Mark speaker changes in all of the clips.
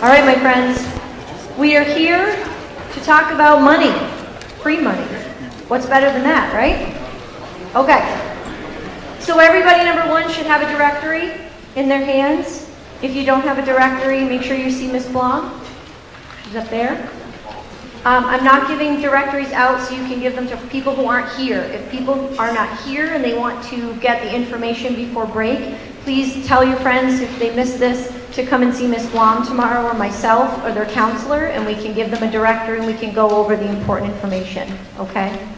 Speaker 1: All right, my friends, we are here to talk about money, free money. What's better than that, right? Okay. So everybody, number one, should have a directory in their hands. If you don't have a directory, make sure you see Miss Blom. She's up there. I'm not giving directories out so you can give them to people who aren't here. If people are not here and they want to get the information before break, please tell your friends if they missed this to come and see Miss Blom tomorrow or myself or their counselor, and we can give them a directory and we can go over the important information, okay?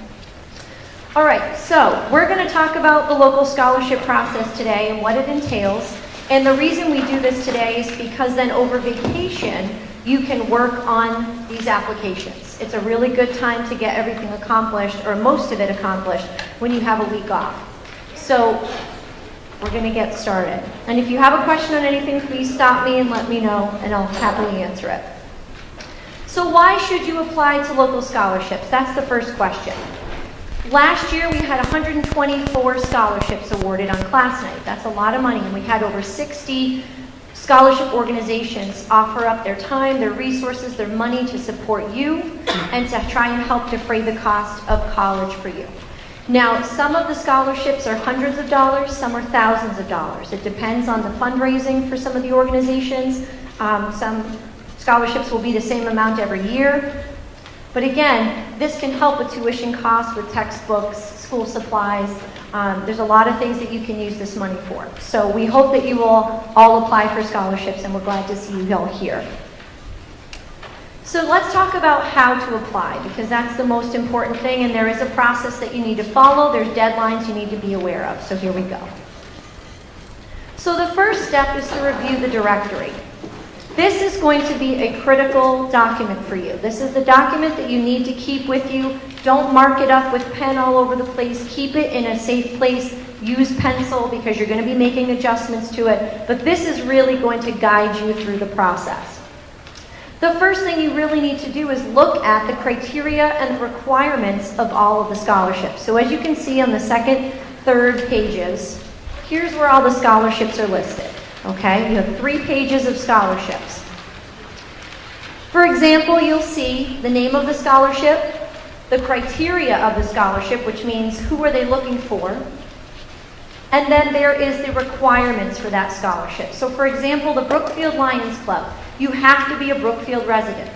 Speaker 1: All right, so we're going to talk about the local scholarship process today and what it entails. And the reason we do this today is because then over vacation, you can work on these applications. It's a really good time to get everything accomplished, or most of it accomplished, when you have a week off. So we're going to get started. And if you have a question on anything, please stop me and let me know, and I'll happily answer it. So why should you apply to local scholarships? That's the first question. Last year, we had 124 scholarships awarded on class night. That's a lot of money, and we had over 60 scholarship organizations offer up their time, their resources, their money to support you and to try and help defray the cost of college for you. Now, some of the scholarships are hundreds of dollars, some are thousands of dollars. It depends on the fundraising for some of the organizations. Some scholarships will be the same amount every year. But again, this can help with tuition costs, with textbooks, school supplies. There's a lot of things that you can use this money for. So we hope that you will all apply for scholarships, and we're glad to see you all here. So let's talk about how to apply, because that's the most important thing, and there is a process that you need to follow. There's deadlines you need to be aware of. So here we go. So the first step is to review the directory. This is going to be a critical document for you. This is the document that you need to keep with you. Don't mark it up with pen all over the place. Keep it in a safe place. Use pencil because you're going to be making adjustments to it. But this is really going to guide you through the process. The first thing you really need to do is look at the criteria and the requirements of all of the scholarships. So as you can see on the second, third pages, here's where all the scholarships are listed. Okay, you have 3 pages of scholarships. For example, you'll see the name of the scholarship, the criteria of the scholarship, which means who are they looking for, and then there is the requirements for that scholarship. So for example, the Brookfield Lions Club, you have to be a Brookfield resident.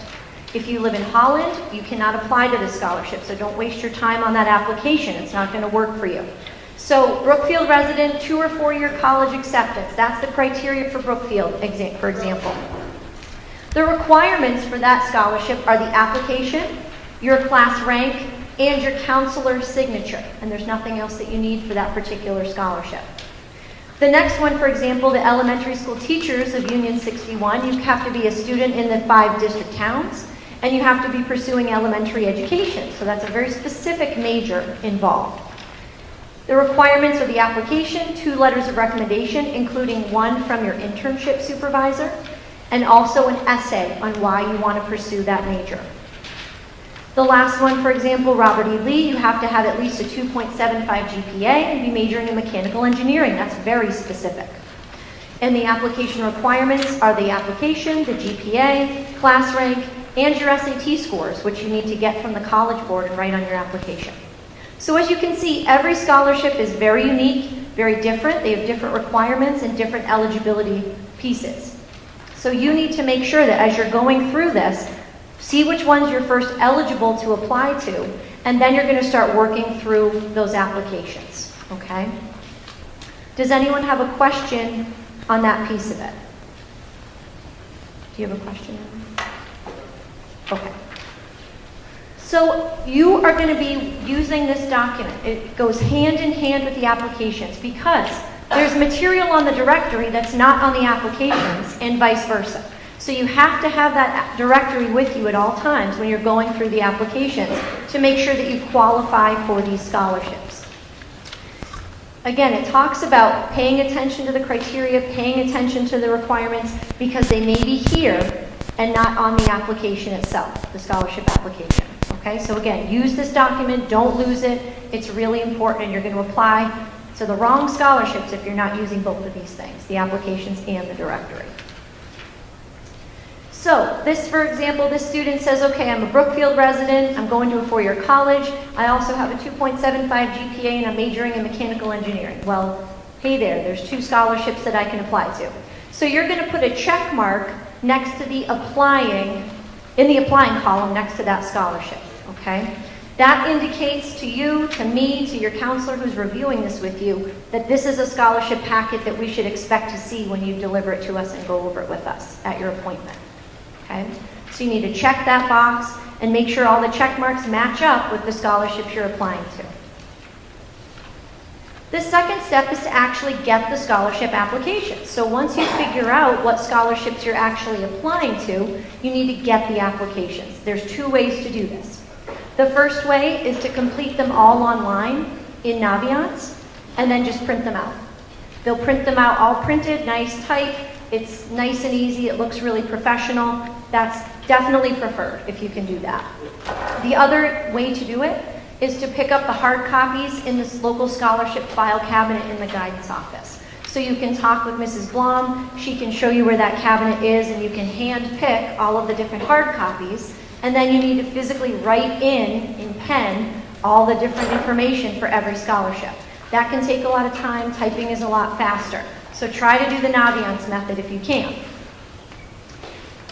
Speaker 1: If you live in Holland, you cannot apply to this scholarship, so don't waste your time on that application. It's not going to work for you. So Brookfield resident, 2 or 4 year college acceptance. That's the criteria for Brookfield, for example. The requirements for that scholarship are the application, your class rank, and your counselor's signature. And there's nothing else that you need for that particular scholarship. The next one, for example, the elementary school teachers of Union 61, you have to be a student in the 5 district towns, and you have to be pursuing elementary education. So that's a very specific major involved. The requirements are the application, 2 letters of recommendation, including 1 from your internship supervisor, and also an essay on why you want to pursue that major. The last one, for example, Robert E. Lee, you have to have at least a 2.75 GPA and be majoring in mechanical engineering. That's very specific. And the application requirements are the application, the GPA, class rank, and your SAT scores, which you need to get from the College Board and write on your application. So as you can see, every scholarship is very unique, very different. They have different requirements and different eligibility pieces. So you need to make sure that as you're going through this, see which ones you're first eligible to apply to, and then you're going to start working through those applications, okay? Does anyone have a question on that piece of it? Do you have a question? Okay. So you are going to be using this document. It goes hand in hand with the applications because there's material on the directory that's not on the applications and vice versa. So you have to have that directory with you at all times when you're going through the applications to make sure that you qualify for these scholarships. Again, it talks about paying attention to the criteria, paying attention to the requirements because they may be here and not on the application itself, the scholarship application. Okay, so again, use this document, don't lose it. It's really important, and you're going to apply to the wrong scholarships if you're not using both of these things, the applications and the directory. So this, for example, this student says, okay, I'm a Brookfield resident, I'm going to a four-year college, I also have a 2.75 GPA and I'm majoring in mechanical engineering. Well, hey there's 2 scholarships that I can apply to. So you're going to put a check mark next to the applying, in the applying column next to that scholarship, okay? That indicates to you, to me, to your counselor who's reviewing this with you, that this is a scholarship packet that we should expect to see when you deliver it to us and go over it with us at your appointment. Okay? So you need to check that box and make sure all the check marks match up with the scholarships you're applying to. The second step is to actually get the scholarship application. So once you figure out what scholarships you're actually applying to, you need to get the applications. There's 2 ways to do this. The first way is to complete them all online in Naviance and then just print them out. They'll print them out all printed, nice type. It's nice and easy. It looks really professional. That's definitely preferred if you can do that. The other way to do it is to pick up the hard copies in this local scholarship file cabinet in the guidance office. So you can talk with Mrs. Blom. She can show you where that cabinet is and you can hand pick all of the different hard copies. And then you need to physically write in pen, all the different information for every scholarship. That can take a lot of time. Typing is a lot faster. So try to do the Naviance method if you can.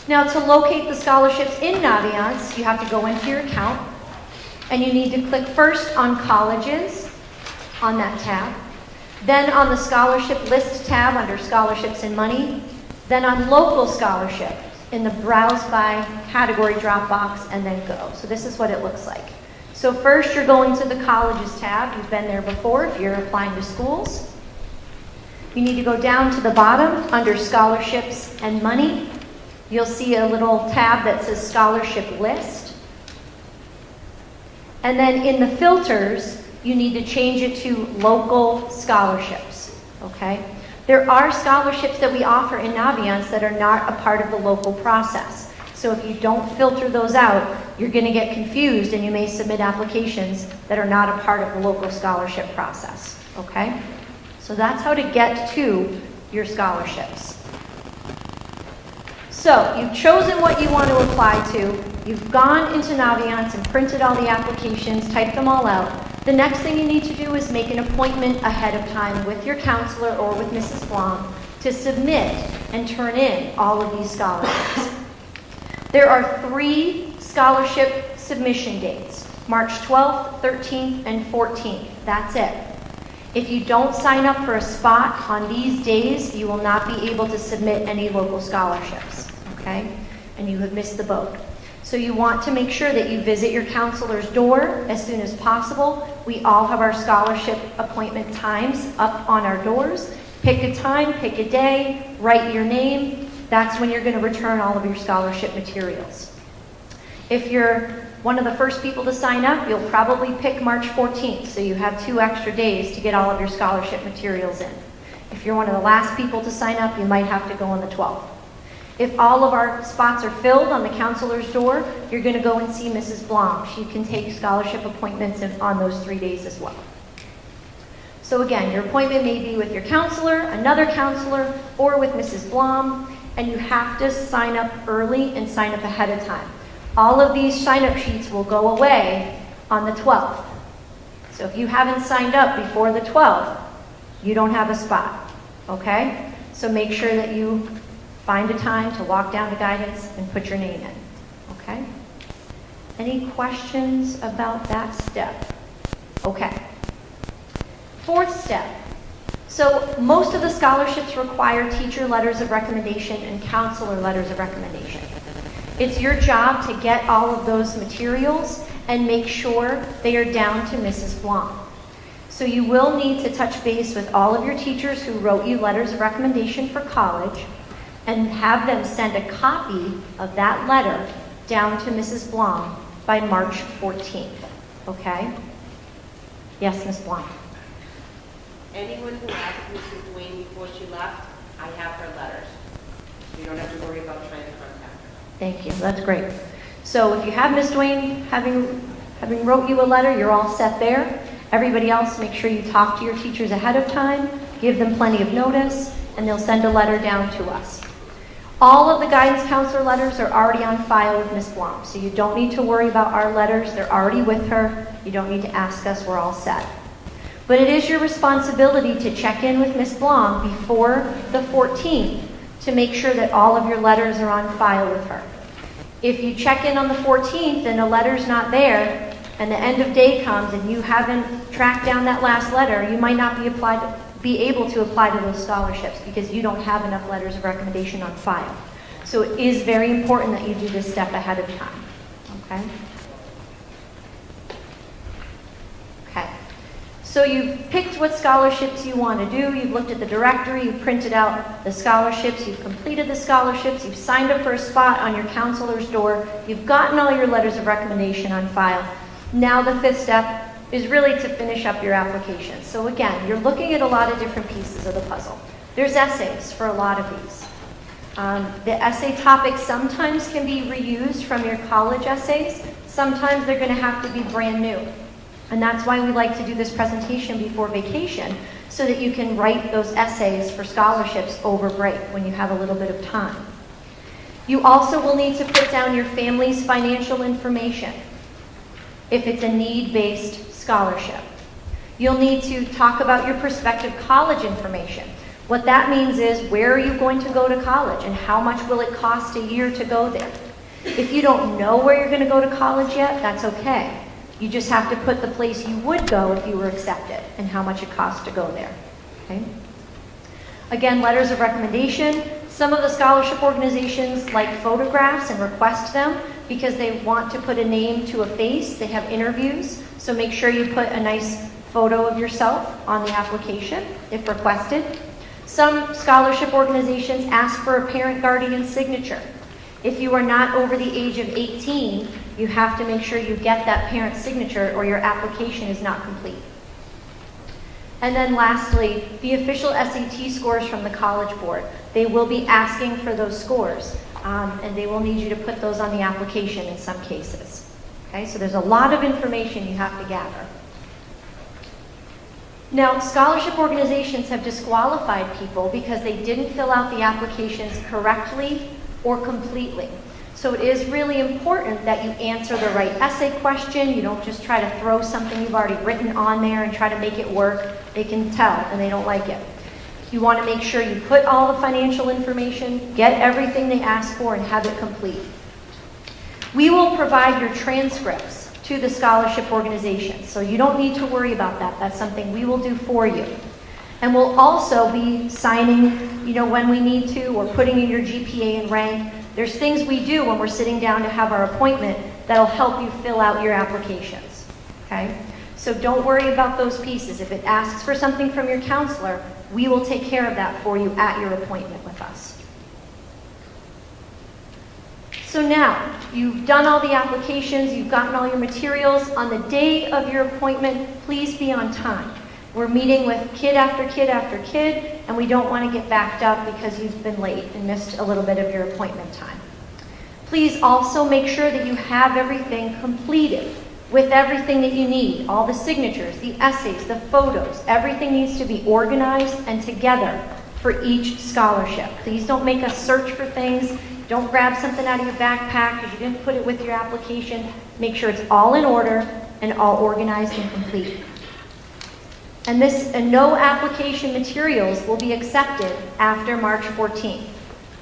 Speaker 1: Now to locate the scholarships in Naviance, you have to go into your account and you need to click first on colleges on that tab, then on the scholarship list tab under scholarships and money, then on local scholarship in the browse by category drop box and then go. So this is what it looks like. So first you're going to the colleges tab. You've been there before if you're applying to schools. You need to go down to the bottom under scholarships and money. You'll see a little tab that says scholarship list. And then in the filters, you need to change it to local scholarships, okay? There are scholarships that we offer in Naviance that are not a part of the local process. So if you don't filter those out, you're going to get confused and you may submit applications that are not a part of the local scholarship process, okay? So that's how to get to your scholarships. So you've chosen what you want to apply to. You've gone into Naviance and printed all the applications, typed them all out. The next thing you need to do is make an appointment ahead of time with your counselor or with Mrs. Blom to submit and turn in all of these scholarships. There are 3 scholarship submission dates, March 12th, 13th, and 14th. That's it. If you don't sign up for a spot on these days, you will not be able to submit any local scholarships, okay? And you have missed the boat. So you want to make sure that you visit your counselor's door as soon as possible. We all have our scholarship appointment times up on our doors. Pick a time, pick a day, write your name. That's when you're going to return all of your scholarship materials. If you're one of the first people to sign up, you'll probably pick March 14th, so you have 2 extra days to get all of your scholarship materials in. If you're one of the last people to sign up, you might have to go on the 12th. If all of our spots are filled on the counselor's door, you're going to go and see Mrs. Blom. She can take scholarship appointments on those 3 days as well. So again, your appointment may be with your counselor, another counselor, or with Mrs. Blom, and you have to sign up early and sign up ahead of time. All of these sign-up sheets will go away on the 12th. So if you haven't signed up before the 12th, you don't have a spot, okay? So make sure that you find a time to walk down to guidance and put your name in, okay? Any questions about that step? Okay. 4th step. So most of the scholarships require teacher letters of recommendation and counselor letters of recommendation. It's your job to get all of those materials and make sure they are down to Mrs. Blom. So you will need to touch base with all of your teachers who wrote you letters of recommendation for college and have them send a copy of that letter down to Mrs. Blom by March 14th, okay? Yes, Ms. Blom.
Speaker 2: Anyone who asked Mrs. Duane before she left, I have her letters. You don't have to worry about trying to contact her.
Speaker 1: Thank you. That's great. So if you have Ms. Duane having wrote you a letter, you're all set there. Everybody else, make sure you talk to your teachers ahead of time, give them plenty of notice, and they'll send a letter down to us. All of the guidance counselor letters are already on file with Ms. Blom, so you don't need to worry about our letters. They're already with her. You don't need to ask us. We're all set. But it is your responsibility to check in with Ms. Blom before the 14th to make sure that all of your letters are on file with her. If you check in on the 14th and the letter's not there, and the end of day comes and you haven't tracked down that last letter, you might not be able to apply to those scholarships because you don't have enough letters of recommendation on file. So it is very important that you do this step ahead of time. Okay? Okay. So you've picked what scholarships you want to do. You've looked at the directory. You've printed out the scholarships. You've completed the scholarships. You've signed up for a spot on your counselor's door. You've gotten all your letters of recommendation on file. Now the fifth step is really to finish up your application. So again, you're looking at a lot of different pieces of the puzzle. There's essays for a lot of these. The essay topics sometimes can be reused from your college essays. Sometimes they're going to have to be brand new. And that's why we like to do this presentation before vacation, so that you can write those essays for scholarships over break when you have a little bit of time. You also will need to put down your family's financial information if it's a need-based scholarship. You'll need to talk about your prospective college information. What that means is, where are you going to go to college and how much will it cost a year to go there? If you don't know where you're going to go to college yet, that's okay. You just have to put the place you would go if you were accepted and how much it costs to go there. Okay? Again, letters of recommendation. Some of the scholarship organizations like photographs and request them because they want to put a name to a face. They have interviews, so make sure you put a nice photo of yourself on the application if requested. Some scholarship organizations ask for a parent guardian signature. If you are not over the age of 18, you have to make sure you get that parent signature or your application is not complete. And then lastly, the official SAT scores from the College Board. They will be asking for those scores, and they will need you to put those on the application in some cases. Okay, so there's a lot of information you have to gather. Now, scholarship organizations have disqualified people because they didn't fill out the applications correctly or completely. So it is really important that you answer the right essay question. You don't just try to throw something you've already written on there and try to make it work. They can tell and they don't like it. You want to make sure you put all the financial information, get everything they ask for, and have it complete. We will provide your transcripts to the scholarship organization, so you don't need to worry about that. That's something we will do for you. And we'll also be signing, when we need to, or putting in your GPA and rank. There's things we do when we're sitting down to have our appointment that'll help you fill out your applications, okay? So don't worry about those pieces. If it asks for something from your counselor, we will take care of that for you at your appointment with us. So now, you've done all the applications, you've gotten all your materials. On the day of your appointment, please be on time. We're meeting with kid after kid after kid, and we don't want to get backed up because you've been late and missed a little bit of your appointment time. Please also make sure that you have everything completed with everything that you need. All the signatures, the essays, the photos, everything needs to be organized and together for each scholarship. Please don't make us search for things. Don't grab something out of your backpack because you didn't put it with your application. Make sure it's all in order and all organized and complete. And no application materials will be accepted after March 14th,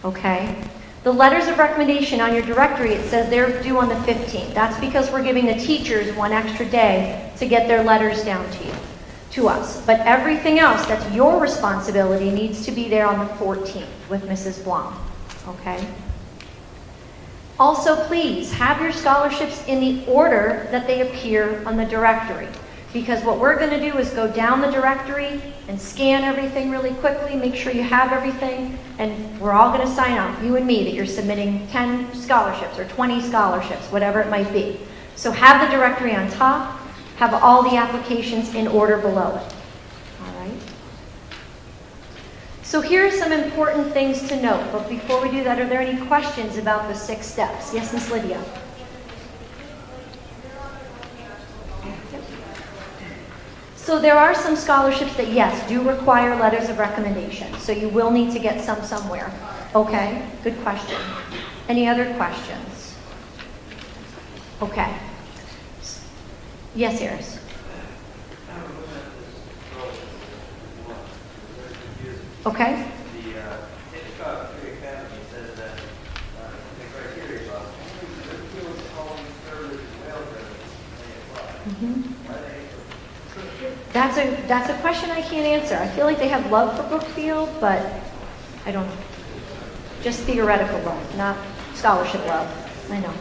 Speaker 1: okay? The letters of recommendation on your directory, it says they're due on the 15th. That's because we're giving the teachers one extra day to get their letters down to us. But everything else that's your responsibility needs to be there on the 14th with Mrs. Blom, okay? Also, please have your scholarships in the order that they appear on the directory. Because what we're going to do is go down the directory and scan everything really quickly, make sure you have everything, and we're all going to sign off, you and me, that you're submitting 10 scholarships or 20 scholarships, whatever it might be. So have the directory on top, have all the applications in order below it. All right? So here are some important things to note, but before we do that, are there any questions about the 6 steps? Yes, Miss Lydia. So there are some scholarships that, yes, do require letters of recommendation. So you will need to get some somewhere. Okay, good question. Any other questions? Okay. Yes, Iris. Okay.
Speaker 3: The Hitchcock Academy says that the criteria is fields calling service well
Speaker 1: That's a question I can't answer. I feel like they have love for Brookfield, but I don't know. Just theoretical love, not scholarship love. I know.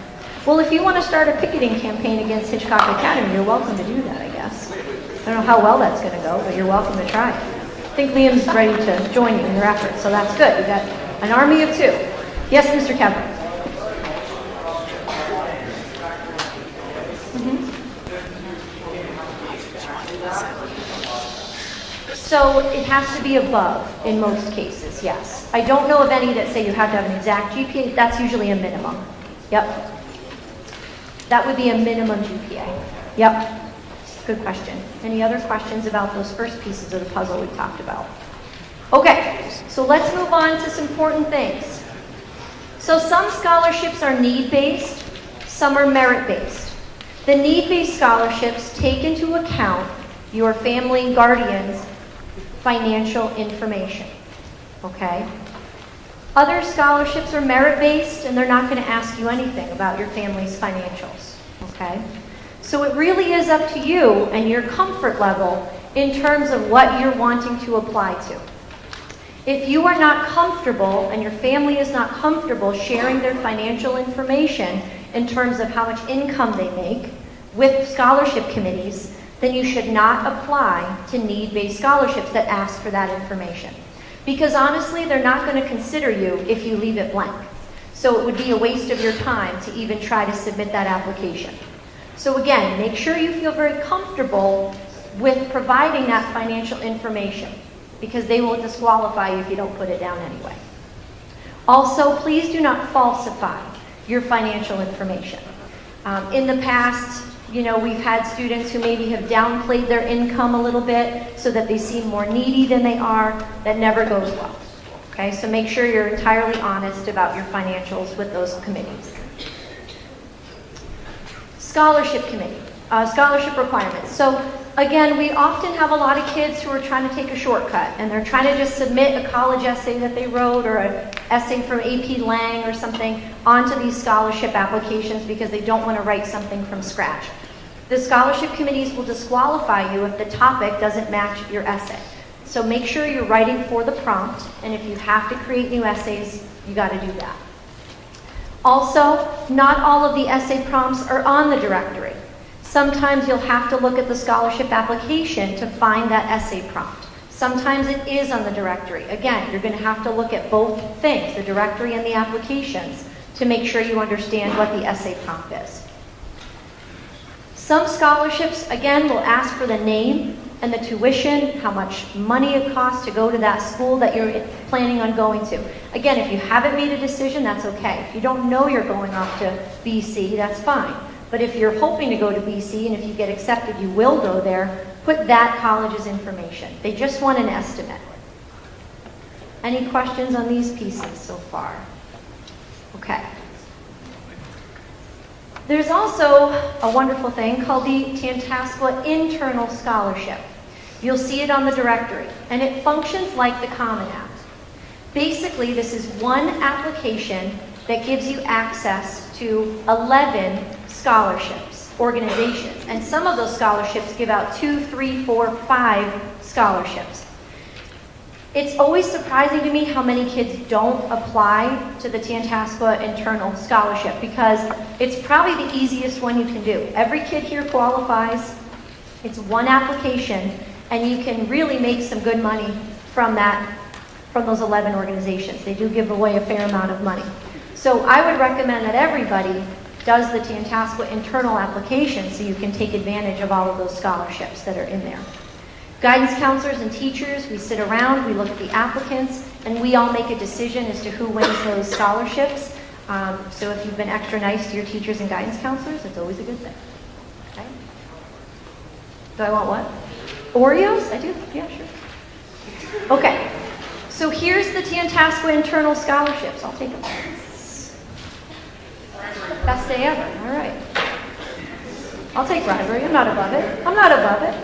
Speaker 1: Well, if you want to start a picketing campaign against Hitchcock Academy, you're welcome to do that, I guess. I don't know how well that's going to go, but you're welcome to try it. I think Liam's ready to join you in your efforts, so that's good. You got an army of two. Yes, Mr. Kevin. So it has to be above in most cases, yes. I don't know of any that say you have to have an exact GPA. That's usually a minimum. Yep. That would be a minimum GPA. Yep. Good question. Any other questions about those first pieces of the puzzle we talked about? Okay, so let's move on to some important things. So some scholarships are need-based, some are merit-based. The need-based scholarships take into account your family guardian's financial information, okay? Other scholarships are merit-based, and they're not going to ask you anything about your family's financials, okay? So it really is up to you and your comfort level in terms of what you're wanting to apply to. If you are not comfortable and your family is not comfortable sharing their financial information in terms of how much income they make with scholarship committees, then you should not apply to need-based scholarships that ask for that information. Because honestly, they're not going to consider you if you leave it blank. So it would be a waste of your time to even try to submit that application. So again, make sure you feel very comfortable with providing that financial information, because they will disqualify you if you don't put it down anyway. Also, please do not falsify your financial information. In the past, we've had students who maybe have downplayed their income a little bit so that they seem more needy than they are. That never goes well. Okay, so make sure you're entirely honest about your financials with those committees. Scholarship committee, scholarship requirements. So again, we often have a lot of kids who are trying to take a shortcut, and they're trying to just submit a college essay that they wrote or an essay from AP Lang or something onto these scholarship applications because they don't want to write something from scratch. The scholarship committees will disqualify you if the topic doesn't match your essay. So make sure you're writing for the prompt, and if you have to create new essays, you got to do that. Also, not all of the essay prompts are on the directory. Sometimes you'll have to look at the scholarship application to find that essay prompt. Sometimes it is on the directory. Again, you're going to have to look at both things, the directory and the applications, to make sure you understand what the essay prompt is. Some scholarships, again, will ask for the name and the tuition, how much money it costs to go to that school that you're planning on going to. Again, if you haven't made a decision, that's okay. If you don't know you're going off to BC, that's fine. But if you're hoping to go to BC and if you get accepted, you will go there, put that college's information. They just want an estimate. Any questions on these pieces so far? Okay. There's also a wonderful thing called the Tantasqua Internal Scholarship. You'll see it on the directory, and it functions like the Common App. Basically, this is one application that gives you access to 11 scholarships, organizations, and some of those scholarships give out 2, 3, 4, 5 scholarships. It's always surprising to me how many kids don't apply to the Tantasqua Internal Scholarship because it's probably the easiest one you can do. Every kid here qualifies. It's one application, and you can really make some good money from those 11 organizations. They do give away a fair amount of money. So I would recommend that everybody does the Tantasqua internal application so you can take advantage of all of those scholarships that are in there. Guidance counselors and teachers, we sit around, we look at the applicants, and we all make a decision as to who wins those scholarships. So if you've been extra nice to your teachers and guidance counselors, it's always a good thing. Okay? Do I want what? Oreos? I do? Yeah, sure. Okay. So here's the Tantasqua internal scholarships. I'll take them. Best day ever. All right. I'll take bribery. I'm not above it. I'm not above it.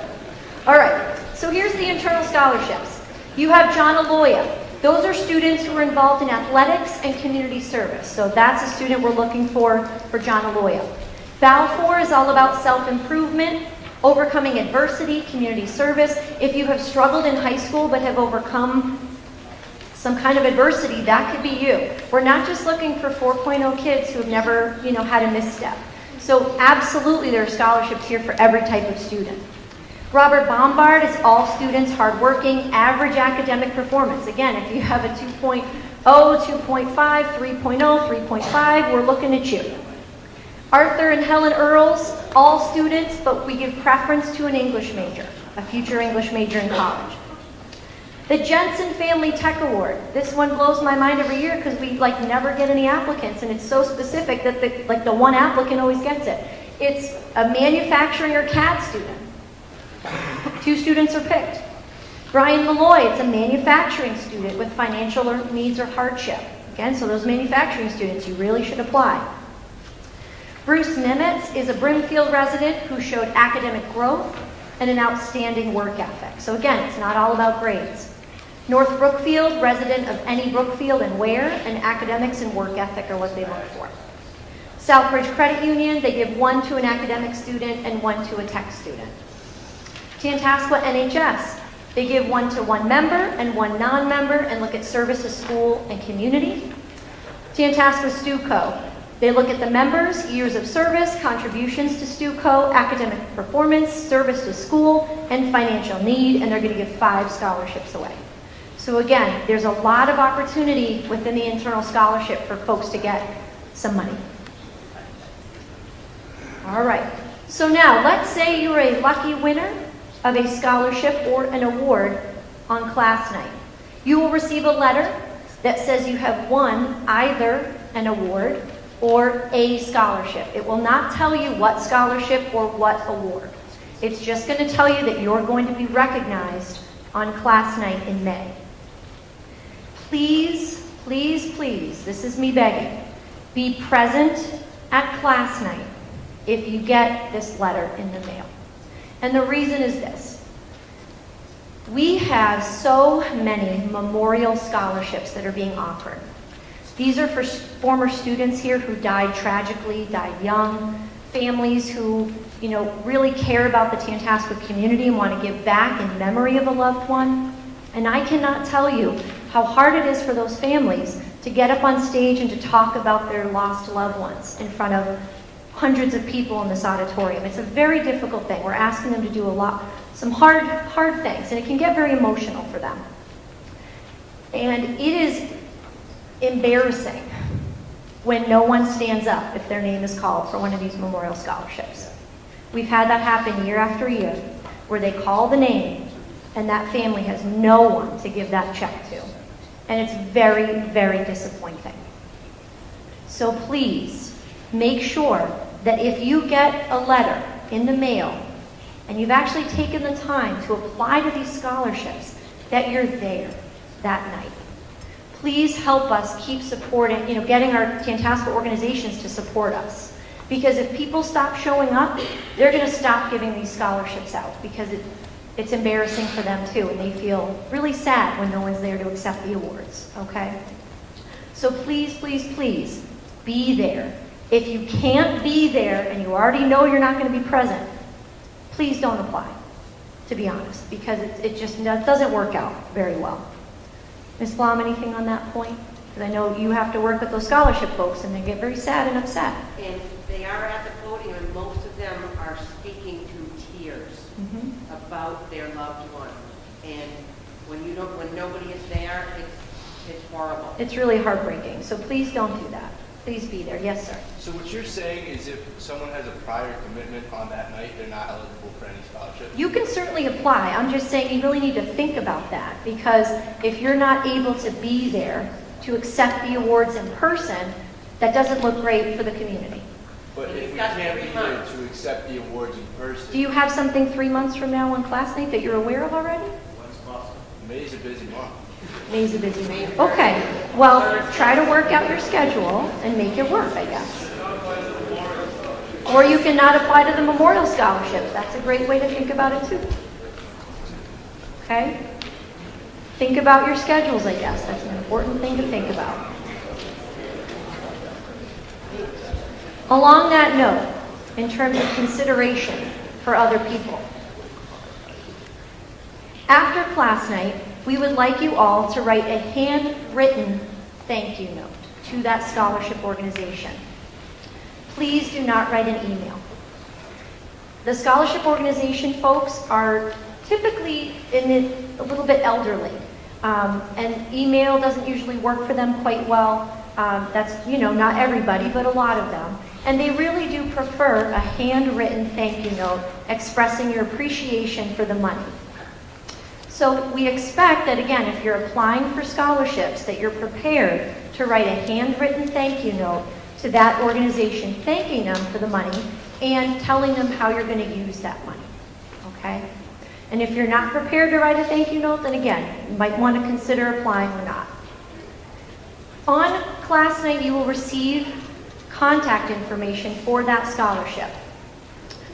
Speaker 1: All right. So here's the internal scholarships. You have John Aloya. Those are students who are involved in athletics and community service. So that's a student we're looking for John Aloya. Balfour is all about self-improvement, overcoming adversity, community service. If you have struggled in high school but have overcome some kind of adversity, that could be you. We're not just looking for 4.0 kids who have never, had a misstep. So absolutely there are scholarships here for every type of student. Robert Bombard is all students, hardworking, average academic performance. Again, if you have a 2.0, 2.5, 3.0, 3.5, we're looking at you. Arthur and Helen Earls, all students, but we give preference to an English major, a future English major in college. The Jensen Family Tech Award. This one blows my mind every year because we never get any applicants, and it's so specific that the one applicant always gets it. It's a manufacturing or CAD student. 2 students are picked. Brian Malloy, it's a manufacturing student with financial needs or hardship. Again, so those manufacturing students, you really should apply. Bruce Nimitz is a Brimfield resident who showed academic growth and an outstanding work ethic. So again, it's not all about grades. North Brookfield, resident of any Brookfield and Ware, and academics and work ethic are what they look for. Southbridge Credit Union, they give 1 to an academic student and 1 to a tech student. Tantasqua NHS, they give 1 to 1 member and 1 non-member and look at service to school and community. Tantasqua StuCo, they look at the members, years of service, contributions to StuCo, academic performance, service to school, and financial need, and they're going to give 5 scholarships away. So again, there's a lot of opportunity within the internal scholarship for folks to get some money. All right, so now let's say you're a lucky winner of a scholarship or an award on class night. You will receive a letter that says you have won either an award or a scholarship. It will not tell you what scholarship or what award. It's just going to tell you that you're going to be recognized on class night in May. Please, please, please, this is me begging, be present at class night if you get this letter in the mail. And the reason is this. We have so many memorial scholarships that are being offered. These are for former students here who died tragically, died young, families who, really care about the Tantasqua community and want to give back in memory of a loved one. And I cannot tell you how hard it is for those families to get up on stage and to talk about their lost loved ones in front of hundreds of people in this auditorium. It's a very difficult thing. We're asking them to do some hard things, and it can get very emotional for them. And it is embarrassing when no one stands up if their name is called for one of these memorial scholarships. We've had that happen year after year, where they call the name, and that family has no one to give that check to. And it's very, very disappointing. So please, make sure that if you get a letter in the mail and you've actually taken the time to apply to these scholarships, that you're there that night. Please help us keep supporting, getting our Tantasqua organizations to support us. Because if people stop showing up, they're going to stop giving these scholarships out because it's embarrassing for them too, and they feel really sad when no one's there to accept the awards, okay? So please, please, please, be there. If you can't be there and you already know you're not going to be present, please don't apply, to be honest, because it just doesn't work out very well. Ms. Blom, anything on that point? Because I know you have to work with those scholarship folks and they get very sad and upset.
Speaker 2: And they are at the podium, and most of them are speaking to tears about their loved one. And when nobody is there, it's horrible.
Speaker 1: It's really heartbreaking. So please don't do that. Please be there. Yes, sir.
Speaker 4: So what you're saying is if someone has a prior commitment on that night, they're not eligible for any scholarship?
Speaker 1: You can certainly apply. I'm just saying you really need to think about that, because if you're not able to be there to accept the awards in person, that doesn't look great for the community.
Speaker 4: But
Speaker 2: And
Speaker 4: if
Speaker 2: you've
Speaker 4: we
Speaker 2: got
Speaker 4: can't be
Speaker 2: 3
Speaker 4: here
Speaker 2: months.
Speaker 4: to accept the awards in person,
Speaker 1: Do you have something 3 months from now on class night that you're aware of already?
Speaker 3: When's possible?
Speaker 4: May's a busy month.
Speaker 1: May's a busy man. Okay, well, try to work out your schedule and make it work, I guess. Or you can not apply to the Memorial Scholarship. That's a great way to think about it too. Okay? Think about your schedules, I guess. That's an important thing to think about. Along that note, in terms of consideration for other people, after class night, we would like you all to write a handwritten thank you note to that scholarship organization. Please do not write an email. The scholarship organization folks are typically a little bit elderly, and email doesn't usually work for them quite well. That's, not everybody, but a lot of them. And they really do prefer a handwritten thank you note expressing your appreciation for the money. So we expect that, again, if you're applying for scholarships, that you're prepared to write a handwritten thank you note to that organization, thanking them for the money and telling them how you're going to use that money. Okay? And if you're not prepared to write a thank you note, then again, you might want to consider applying or not. On class night, you will receive contact information for that scholarship.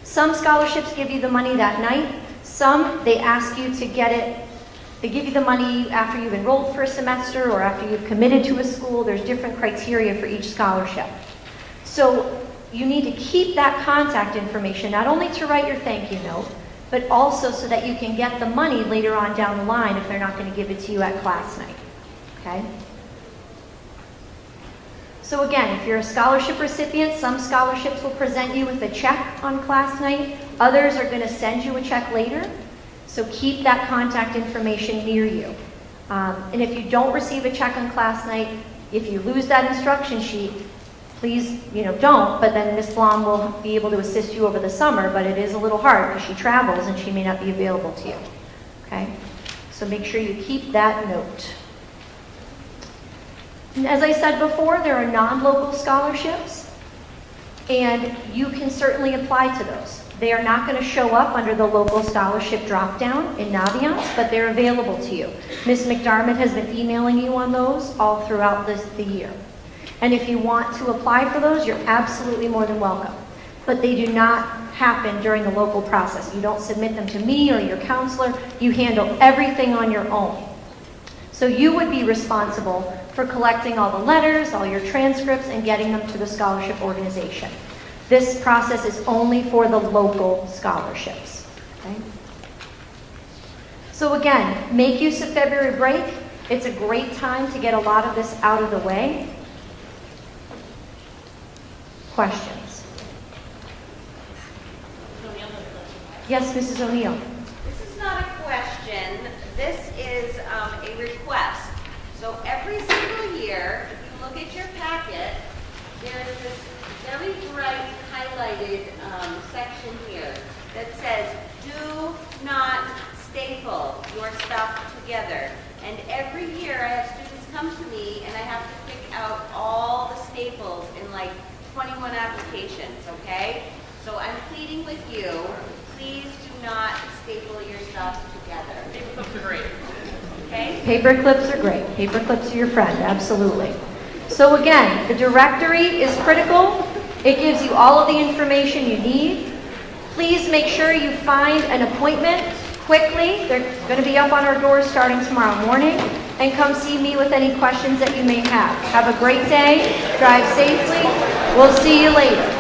Speaker 1: Some scholarships give you the money that night. Some, they ask you to get it, they give you the money after you've enrolled for a semester or after you've committed to a school. There's different criteria for each scholarship. So you need to keep that contact information, not only to write your thank you note, but also so that you can get the money later on down the line if they're not going to give it to you at class night. Okay? So again, if you're a scholarship recipient, some scholarships will present you with a check on class night. Others are going to send you a check later. So keep that contact information near you. And if you don't receive a check on class night, if you lose that instruction sheet, please, don't, but then Ms. Blom will be able to assist you over the summer, but it is a little hard because she travels and she may not be available to you. Okay? So make sure you keep that note. And as I said before, there are non-local scholarships, and you can certainly apply to those. They are not going to show up under the local scholarship drop-down in Naviance, but they're available to you. Ms. McDermott has been emailing you on those all throughout the year. And if you want to apply for those, you're absolutely more than welcome. But they do not happen during the local process. You don't submit them to me or your counselor. You handle everything on your own. So you would be responsible for collecting all the letters, all your transcripts, and getting them to the scholarship organization. This process is only for the local scholarships. Okay? So again, make use of February break. It's a great time to get a lot of this out of the way. Questions? Yes, Mrs. O'Neill.
Speaker 5: This is not a question. This is a request. So every single year, if you look at your packet, there's this very bright highlighted section here that says, do not staple your stuff together. And every year I have students come to me and I have to pick out all the staples in like 21 applications, okay? So I'm pleading with you, please do not staple your stuff together. Paper clips are great. Okay?
Speaker 1: Paper clips are great. Paper clips are your friend, absolutely. So again, the directory is critical. It gives you all of the information you need. Please make sure you find an appointment quickly. They're going to be up on our doors starting tomorrow morning. And come see me with any questions that you may have. Have a great day. Drive safely. We'll see you later.